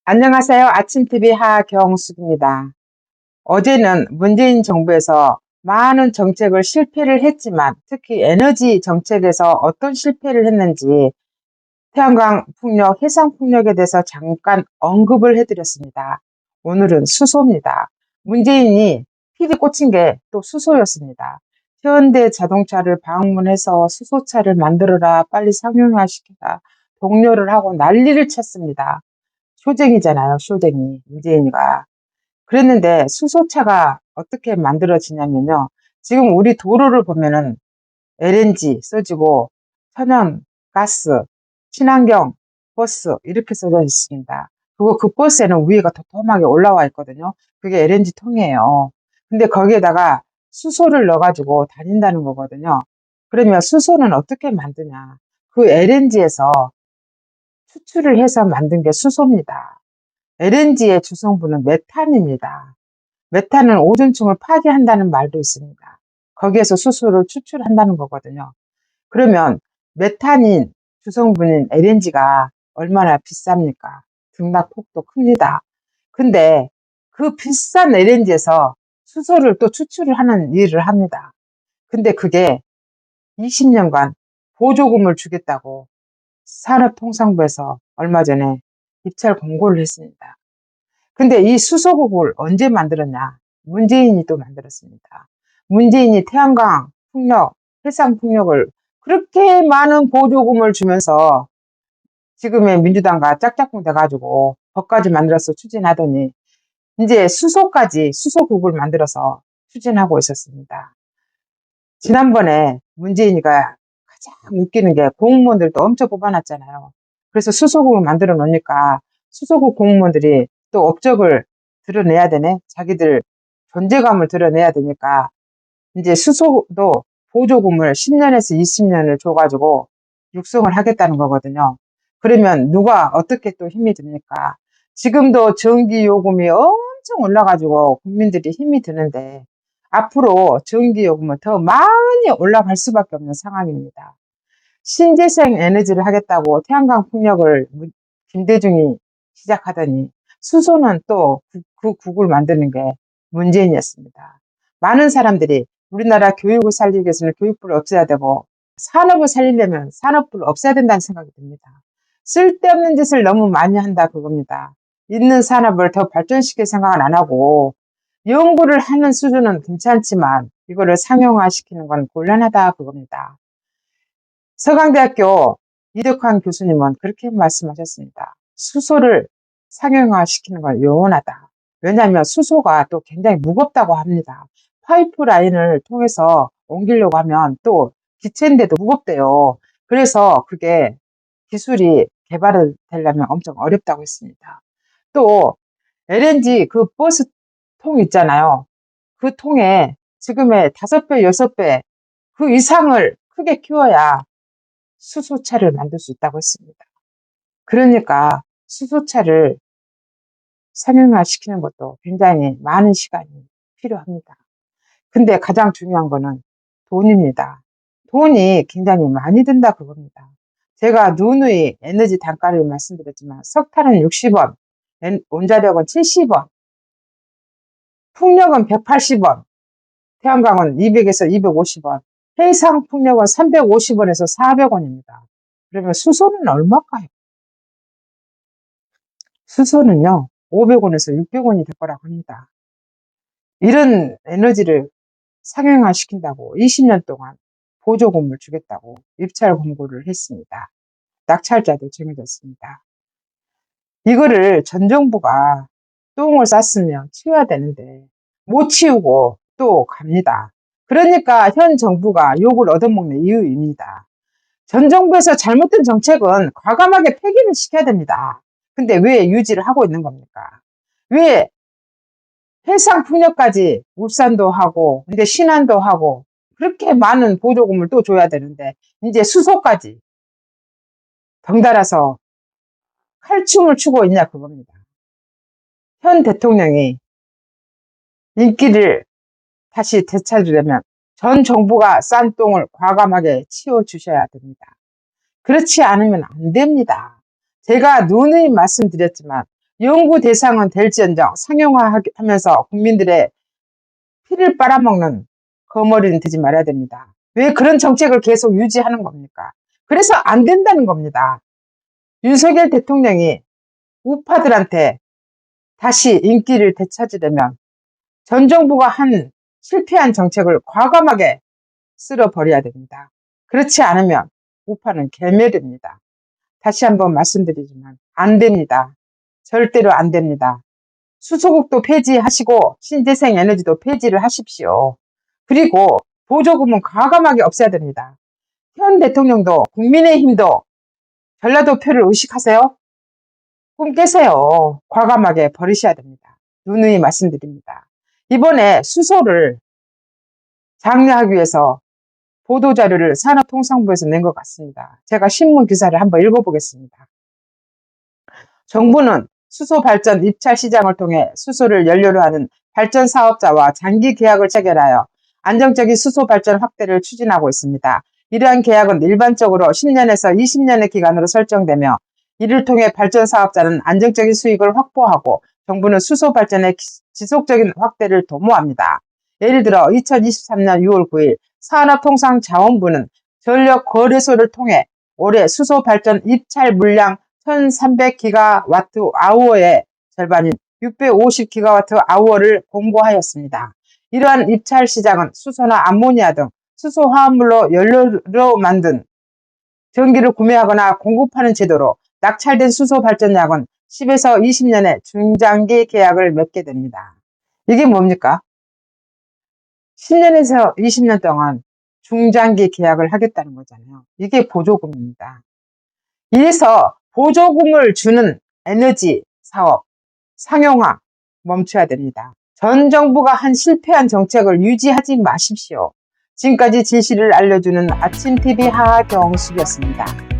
안녕하세요. 아침TV 하경숙입니다. 어제는 문재인 정부에서 많은 정책을 실패를 했지만 특히 에너지 정책에서 어떤 실패를 했는지 태양광 풍력, 해상 풍력에 대해서 잠깐 언급을 해드렸습니다. 오늘은 수소입니다. 문재인이 필이 꽂힌 게 또 수소였습니다. 현대 자동차를 방문해서 수소차를 만들어라, 빨리 상용화시켜라, 독려를 하고 난리를 쳤습니다. 쇼쟁이잖아요, 쇼쟁이. 문재인이가. 그랬는데 수소차가 어떻게 만들어지냐면요. 지금 우리 도로를 보면은 LNG 써지고 천연 가스, 친환경 버스 이렇게 써져 있습니다. 그리고 그 버스에는 위에가 도톰하게 올라와 있거든요. 그게 LNG 통이에요. 근데 거기에다가 수소를 넣어가지고 다닌다는 거거든요. 그러면 수소는 어떻게 만드냐? 그 LNG에서 추출을 해서 만든 게 수소입니다. LNG의 주성분은 메탄입니다. 메탄은 오존층을 파괴한다는 말도 있습니다. 거기에서 수소를 추출한다는 거거든요. 그러면 메탄인 주성분인 LNG가 얼마나 비쌉니까? 등락폭도 큽니다. 근데 그 비싼 LNG에서 수소를 또 추출을 하는 일을 합니다. 근데 그게 20년간 보조금을 주겠다고 산업통상부에서 얼마 전에 입찰 공고를 했습니다. 근데 이 수소국을 언제 만들었냐? 문재인이 또 만들었습니다. 문재인이 태양광, 풍력, 해상 풍력을 그렇게 많은 보조금을 주면서 지금의 민주당과 짝짝꿍 돼가지고 법까지 만들어서 추진하더니 이제 수소국을 만들어서 추진하고 있었습니다. 지난번에 문재인이가 가장 웃기는 게 공무원들도 엄청 뽑아놨잖아요. 그래서 수소국을 만들어 놓으니까 수소국 공무원들이 또 업적을 드러내야 되네. 자기들 존재감을 드러내야 되니까 이제 수소도 보조금을 10년에서 20년을 줘가지고 육성을 하겠다는 거거든요. 그러면 누가 어떻게 또 힘이 듭니까? 지금도 전기요금이 엄청 올라가지고 국민들이 힘이 드는데 앞으로 전기요금은 더 많이 올라갈 수밖에 없는 상황입니다. 신재생 에너지를 하겠다고 태양광 풍력을 김대중이 시작하더니 수소는 또 그 국을 만드는 게 문재인이었습니다. 많은 사람들이 우리나라 교육을 살리기 위해서는 교육부를 없애야 되고 산업을 살리려면 산업부를 없애야 된다는 생각이 듭니다. 쓸데없는 짓을 너무 많이 한다 그겁니다. 있는 산업을 더 발전시킬 생각은 안 하고 연구를 하는 수준은 괜찮지만 이거를 상용화시키는 건 곤란하다 그겁니다. 서강대학교 이덕환 교수님은 그렇게 말씀하셨습니다. 수소를 상용화시키는 건 요원하다. 왜냐하면 수소가 또 굉장히 무겁다고 합니다. 파이프라인을 통해서 옮기려고 하면 또 기체인데도 무겁대요. 그래서 그게 기술이 개발을 되려면 엄청 어렵다고 했습니다. 또 LNG 그 버스 통 있잖아요. 그 통에 지금의 5배, 6배 그 이상을 크게 키워야 수소차를 만들 수 있다고 했습니다. 그러니까 수소차를 상용화시키는 것도 굉장히 많은 시간이 필요합니다. 근데 가장 중요한 거는 돈입니다. 돈이 굉장히 많이 든다 그겁니다. 제가 누누이 에너지 단가를 말씀드렸지만 석탄은 60원, 원자력은 70원, 풍력은 180원, 태양광은 200에서 250원, 해상 풍력은 350원에서 400원입니다. 그러면 수소는 얼마일까요? 수소는요, 500원에서 600원이 될 거라고 합니다. 이런 에너지를 상용화 시킨다고 20년 동안 보조금을 주겠다고 입찰 공고를 했습니다. 낙찰자도 정해졌습니다. 이거를 전 정부가 똥을 쌌으면 치워야 되는데 못 치우고 또 갑니다. 그러니까 현 정부가 욕을 얻어먹는 이유입니다. 전 정부에서 잘못된 정책은 과감하게 폐기를 시켜야 됩니다. 근데 왜 유지를 하고 있는 겁니까? 왜 해상 풍력까지 울산도 하고 근데 신안도 하고 그렇게 많은 보조금을 또 줘야 되는데 이제 수소까지 덩달아서 칼춤을 추고 있냐 그겁니다. 현 대통령이 인기를 다시 되찾으려면 전 정부가 싼 똥을 과감하게 치워주셔야 됩니다. 그렇지 않으면 안 됩니다. 제가 누누이 말씀드렸지만 연구 대상은 될지언정 상용화하면서 국민들의 피를 빨아먹는 거머리는 되지 말아야 됩니다. 왜 그런 정책을 계속 유지하는 겁니까? 그래서 안 된다는 겁니다. 윤석열 대통령이 우파들한테 다시 인기를 되찾으려면 전 정부가 한 실패한 정책을 과감하게 쓸어버려야 됩니다. 그렇지 않으면 우파는 괴멸됩니다. 다시 한번 말씀드리지만 안 됩니다. 절대로 안 됩니다. 수소국도 폐지하시고 신재생 에너지도 폐지를 하십시오. 그리고 보조금은 과감하게 없애야 됩니다. 현 대통령도 국민의힘도 전라도 표를 의식하세요? 꿈 깨세요. 과감하게 버리셔야 됩니다. 누누이 말씀드립니다. 이번에 수소를 장려하기 위해서 보도자료를 산업통상부에서 낸 것 같습니다. 제가 신문 기사를 한번 읽어보겠습니다. 정부는 수소 발전 입찰 시장을 통해 수소를 연료로 하는 발전 사업자와 장기 계약을 체결하여 안정적인 수소 발전 확대를 추진하고 있습니다. 이러한 계약은 일반적으로 10년에서 20년의 기간으로 설정되며 이를 통해 발전 사업자는 안정적인 수익을 확보하고 정부는 수소 발전의 지속적인 확대를 도모합니다. 예를 들어 2023년 6월 9일 산업통상자원부는 전력거래소를 통해 올해 수소 발전 입찰 물량 1300기가와트-아워의 절반인 650기가와트-아워를 공고하였습니다. 이러한 입찰 시장은 수소나 암모니아 등 수소 화합물로 연료로 만든 전기를 구매하거나 공급하는 제도로 낙찰된 수소 발전량은 10에서 20년의 중장기 계약을 맺게 됩니다. 이게 뭡니까? 10년에서 20년 동안 중장기 계약을 하겠다는 거잖아요. 이게 보조금입니다. 이래서 보조금을 주는 에너지 사업 상용화 멈춰야 됩니다. 전 정부가 한 실패한 정책을 유지하지 마십시오. 지금까지 진실을 알려주는 아침TV 하경숙이었습니다.